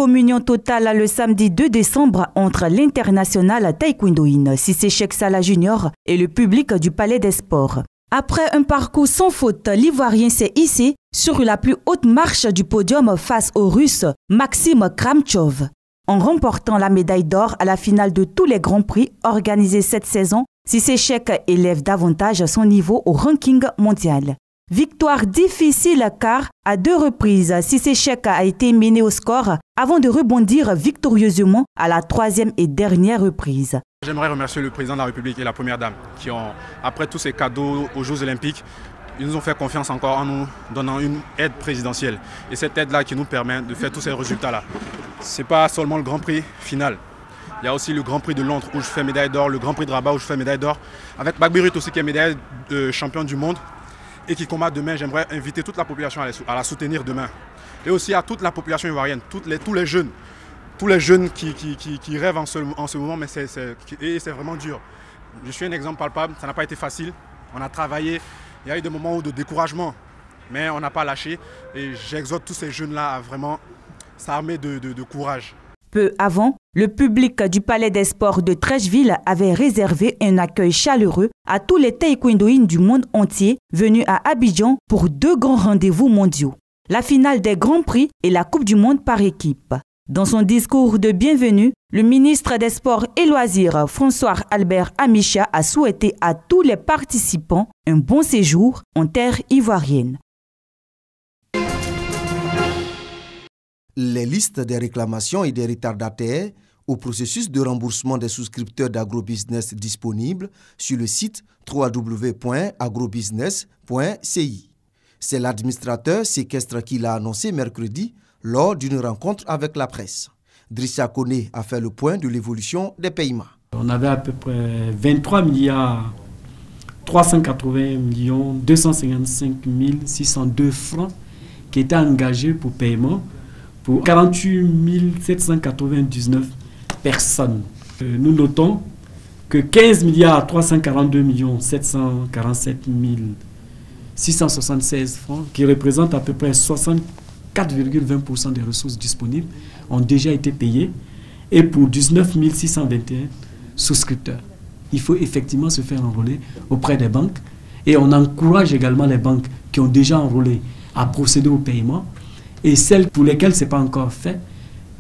communion totale le samedi 2 décembre entre l'international taekwondoïne Cissé Cheikh Salah Junior et le public du Palais des Sports. Après un parcours sans faute, l'Ivoirien s'est hissé sur la plus haute marche du podium face au Russe Maxime Kramtchov. En remportant la médaille d'or à la finale de tous les grands prix organisés cette saison, Cissé Cheikh élève davantage son niveau au ranking mondial. Victoire difficile car, à 2 reprises, Cissé Cheikh a été mené au score avant de rebondir victorieusement à la 3e et dernière reprise. J'aimerais remercier le président de la République et la première dame qui ont, après tous ces cadeaux aux Jeux Olympiques, ils nous ont fait confiance encore en nous donnant une aide présidentielle. Et cette aide-là qui nous permet de faire tous ces résultats-là. Ce n'est pas seulement le Grand Prix final. Il y a aussi le Grand Prix de Londres où je fais médaille d'or, le Grand Prix de Rabat où je fais médaille d'or. Avec Bagbirut aussi qui est médaille de champion du monde et qui combat demain. J'aimerais inviter toute la population à la soutenir demain. Et aussi à toute la population ivoirienne, tous les jeunes. Tous les jeunes qui rêvent en ce moment, mais c'est vraiment dur. Je suis un exemple palpable, ça n'a pas été facile. On a travaillé, il y a eu des moments de découragement, mais on n'a pas lâché. Et j'exhorte tous ces jeunes-là à vraiment s'armer de courage. Peu avant, le public du Palais des Sports de Treichville avait réservé un accueil chaleureux à tous les taekwondoïnes du monde entier venus à Abidjan pour 2 grands rendez-vous mondiaux. La finale des Grands Prix et la Coupe du Monde par équipe. Dans son discours de bienvenue, le ministre des Sports et Loisirs, François-Albert Amicha, a souhaité à tous les participants un bon séjour en terre ivoirienne. Les listes des réclamations et des retardataires au processus de remboursement des souscripteurs d'agrobusiness disponibles sur le site www.agrobusiness.ci. C'est l'administrateur séquestre qui l'a annoncé mercredi lors d'une rencontre avec la presse. Drissa Koné a fait le point de l'évolution des paiements. On avait à peu près 23 milliards 380 millions 255 602 francs qui étaient engagés pour paiement pour 48 799 personnes. Nous notons que 15 milliards 342 millions 747 676 francs, qui représentent à peu près 64,20% des ressources disponibles, ont déjà été payés, et pour 19 621 souscripteurs. Il faut effectivement se faire enrôler auprès des banques, et on encourage également les banques qui ont déjà enrôlé à procéder au paiement, et celles pour lesquelles ce n'est pas encore fait,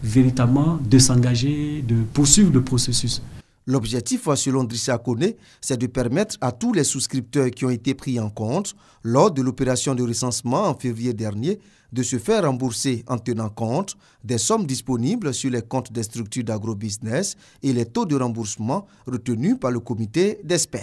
véritablement de s'engager, de poursuivre le processus. L'objectif, selon Drissa Koné, c'est de permettre à tous les souscripteurs qui ont été pris en compte lors de l'opération de recensement en février dernier de se faire rembourser en tenant compte des sommes disponibles sur les comptes des structures d'agrobusiness et les taux de remboursement retenus par le comité d'experts.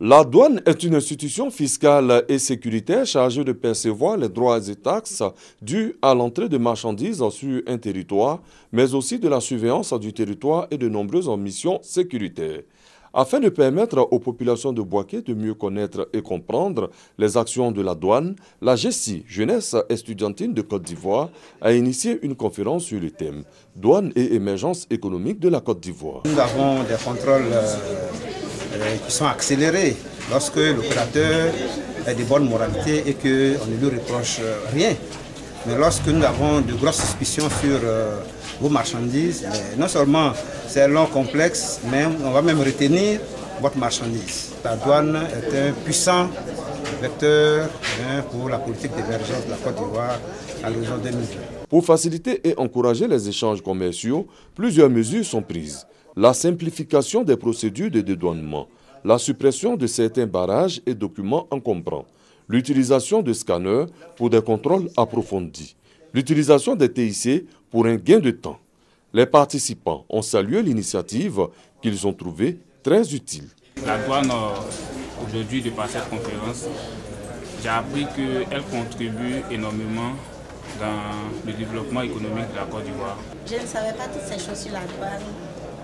La douane est une institution fiscale et sécuritaire chargée de percevoir les droits et taxes dus à l'entrée de marchandises sur un territoire, mais aussi de la surveillance du territoire et de nombreuses missions sécuritaires. Afin de permettre aux populations de Bouaké de mieux connaître et comprendre les actions de la douane, la GESI, Jeunesse Estudiantine de Côte d'Ivoire, a initié une conférence sur le thème « Douane et émergence économique de la Côte d'Ivoire ». Nous avons des contrôles qui sont accélérés lorsque l'opérateur est de bonne moralité et qu'on ne lui reproche rien. Mais lorsque nous avons de grosses suspicions sur vos marchandises, non seulement c'est long, complexe, mais on va même retenir votre marchandise. La douane est un puissant vecteur pour la politique d'émergence de la Côte d'Ivoire à l'horizon 2020. Pour faciliter et encourager les échanges commerciaux, plusieurs mesures sont prises. La simplification des procédures de dédouanement, la suppression de certains barrages et documents encombrants, l'utilisation de scanners pour des contrôles approfondis, l'utilisation des TIC pour un gain de temps. Les participants ont salué l'initiative qu'ils ont trouvée très utile. La douane, aujourd'hui, de par cette conférence, j'ai appris qu'elle contribue énormément dans le développement économique de la Côte d'Ivoire. Je ne savais pas toutes ces choses sur la douane.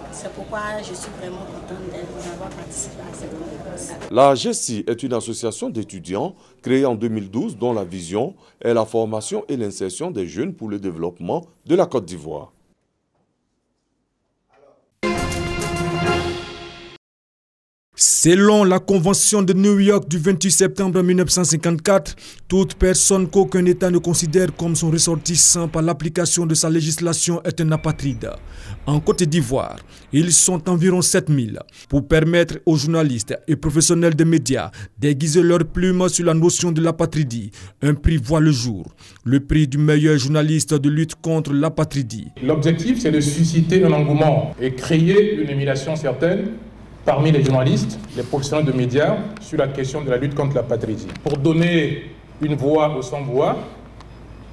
C'est pourquoi je suis vraiment contente d'avoir participé à cette conférence. La GESI est une association d'étudiants créée en 2012 dont la vision est la formation et l'insertion des jeunes pour le développement de la Côte d'Ivoire. Selon la Convention de New York du 28 septembre 1954, toute personne qu'aucun État ne considère comme son ressortissant par l'application de sa législation est un apatride. En Côte d'Ivoire, ils sont environ 7000 pour permettre aux journalistes et professionnels des médias d'aiguiser leur plume sur la notion de l'apatridie. Un prix voit le jour, le prix du meilleur journaliste de lutte contre l'apatridie. L'objectif, c'est de susciter un engouement et créer une émulation certaine parmi les journalistes, les professionnels de médias, sur la question de la lutte contre l'apatridie. Pour donner une voix aux sans-voix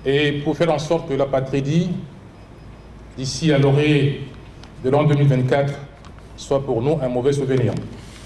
et pour faire en sorte que l'apatridie, d'ici à l'orée de l'an 2024, soit pour nous un mauvais souvenir.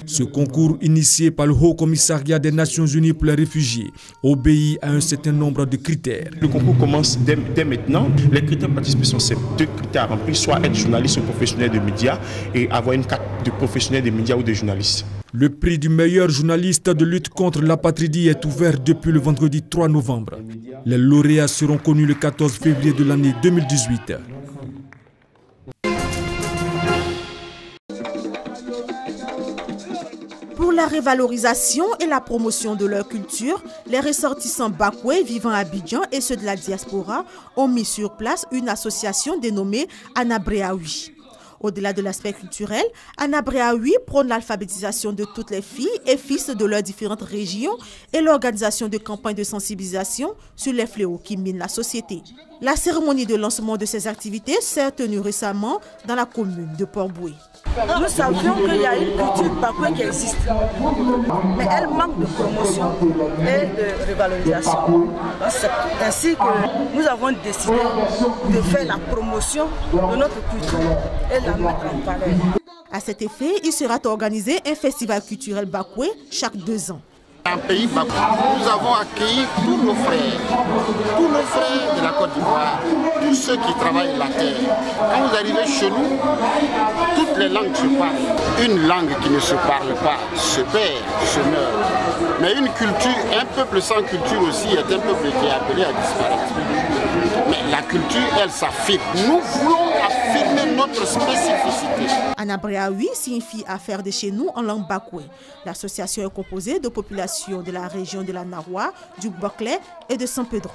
Ce concours, initié par le Haut Commissariat des Nations Unies pour les réfugiés, obéit à un certain nombre de critères. Le concours commence dès maintenant. Les critères de participation, c'est 2 critères à remplir, soit être journaliste ou professionnel de médias et avoir une carte de professionnel des médias ou de journalistes. Le prix du meilleur journaliste de lutte contre l'apatridie est ouvert depuis le vendredi 3 novembre. Les lauréats seront connus le 14 février de l'année 2018. Pour la révalorisation et la promotion de leur culture, les ressortissants bakoué vivant à Abidjan et ceux de la diaspora ont mis sur place une association dénommée Anabreaoui. Au-delà de l'aspect culturel, Anabreaoui prône l'alphabétisation de toutes les filles et fils de leurs différentes régions et l'organisation de campagnes de sensibilisation sur les fléaux qui minent la société. La cérémonie de lancement de ces activités s'est tenue récemment dans la commune de Port-Boué. Nous savions qu'il y a une culture bakoué qui existe, mais elle manque de promotion et de revalorisation. C'est ainsi que nous avons décidé de faire la promotion de notre culture et de la mettre en valeur. À cet effet, il sera organisé un festival culturel bakoué chaque 2 ans. Un pays bakoué, nous avons accueilli tous nos frères de la Côte d'Ivoire, tous ceux qui travaillent la terre. Quand vous arrivez chez nous, toutes les langues se parlent. Une langue qui ne se parle pas se perd, se meurt. Mais une culture, un peuple sans culture aussi est un peuple qui est appelé à disparaître. Mais la culture, elle s'affirme. Nous voulons affirmer notre spécificité. Anabreaoui signifie affaire de chez nous en langue bakoué. L'association est composée de populations de la région de la Narwa, du Boclé et de San Pedro.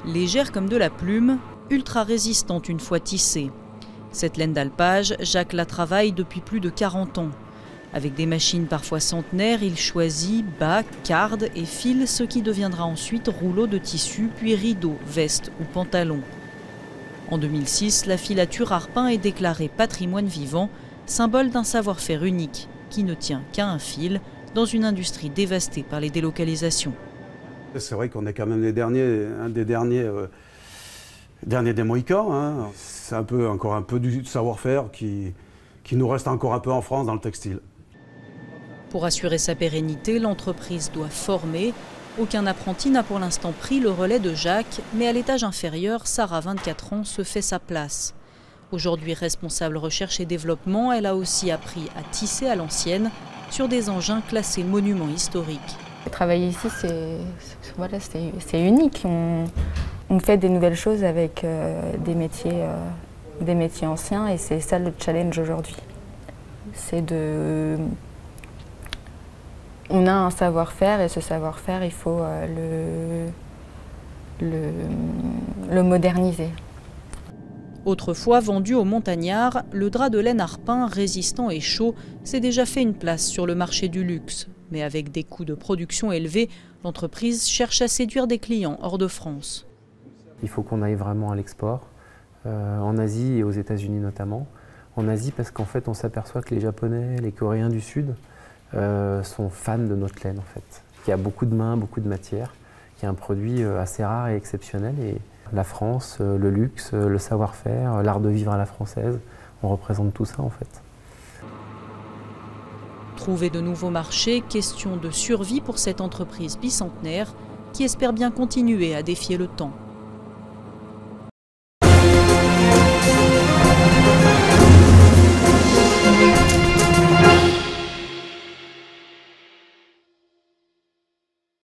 Légère comme de la plume, ultra résistante une fois tissée. Cette laine d'alpage, Jacques la travaille depuis plus de 40 ans. Avec des machines parfois centenaires, il choisit, bat, carde et file ce qui deviendra ensuite rouleau de tissu, puis rideau, veste ou pantalon. En 2006, la filature arpin est déclarée patrimoine vivant, symbole d'un savoir-faire unique qui ne tient qu'à un fil dans une industrie dévastée par les délocalisations. C'est vrai qu'on est quand même un des derniers des Mohicans. Hein. C'est encore un peu du savoir-faire qui nous reste encore un peu en France dans le textile. Pour assurer sa pérennité, l'entreprise doit former. Aucun apprenti n'a pour l'instant pris le relais de Jacques, mais à l'étage inférieur, Sarah, 24 ans, se fait sa place. Aujourd'hui responsable recherche et développement, elle a aussi appris à tisser à l'ancienne sur des engins classés monuments historiques. Travailler ici, c'est unique. On fait des nouvelles choses avec des métiers anciens et c'est ça le challenge aujourd'hui. On a un savoir-faire et ce savoir-faire, il faut le moderniser. Autrefois vendu aux montagnards, le drap de laine arpin, résistant et chaud, s'est déjà fait une place sur le marché du luxe. Mais avec des coûts de production élevés, l'entreprise cherche à séduire des clients hors de France. Il faut qu'on aille vraiment à l'export, en Asie et aux États-Unis notamment. En Asie parce qu'en fait on s'aperçoit que les Japonais, les Coréens du Sud sont fans de notre laine en fait. Il y a beaucoup de mains, beaucoup de matière, qui est un produit assez rare et exceptionnel. Et la France, le luxe, le savoir-faire, l'art de vivre à la française, on représente tout ça en fait. Trouver de nouveaux marchés, question de survie pour cette entreprise bicentenaire qui espère bien continuer à défier le temps.